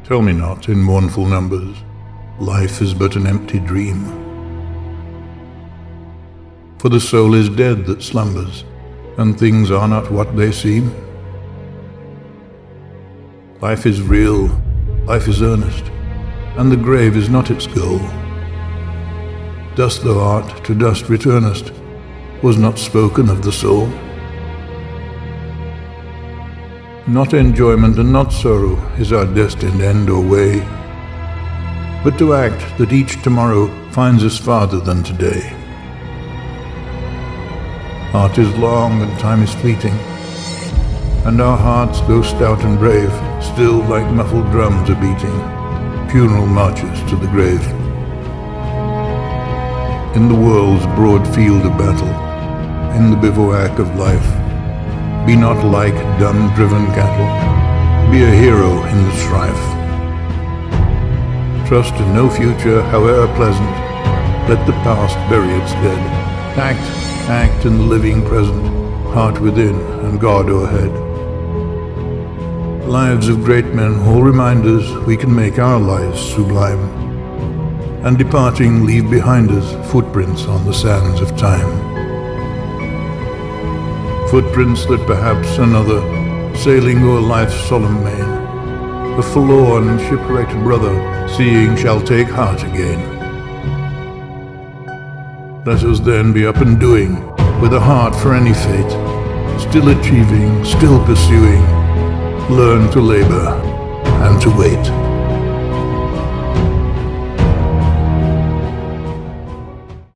Tell me not in mournful numbers, life is but an empty dream. For the soul is dead that slumbers, and things are not what they seem. Life is real, life is earnest, and the grave is not its goal. Dust thou art, to dust returnest, was not spoken of the soul. Not enjoyment and not sorrow is our destined end or way, but to act that each tomorrow finds us farther than today. Art is long and time is fleeting, and our hearts, though stout and brave, still like muffled drums are beating funeral marches to the grave. In the world's broad field of battle, in the bivouac of life, be not like dun-driven cattle, be a hero in the strife. Trust in no future, however pleasant, let the past bury its dead. Act in the living present, heart within and God o'erhead. Lives of great men all remind us we can make our lives sublime, and departing leave behind us footprints on the sands of time. Footprints that perhaps another, sailing o'er life's solemn main, a forlorn and shipwrecked brother, seeing shall take heart again. Let us then be up and doing, with a heart for any fate, still achieving, still pursuing, learn to labor and to wait.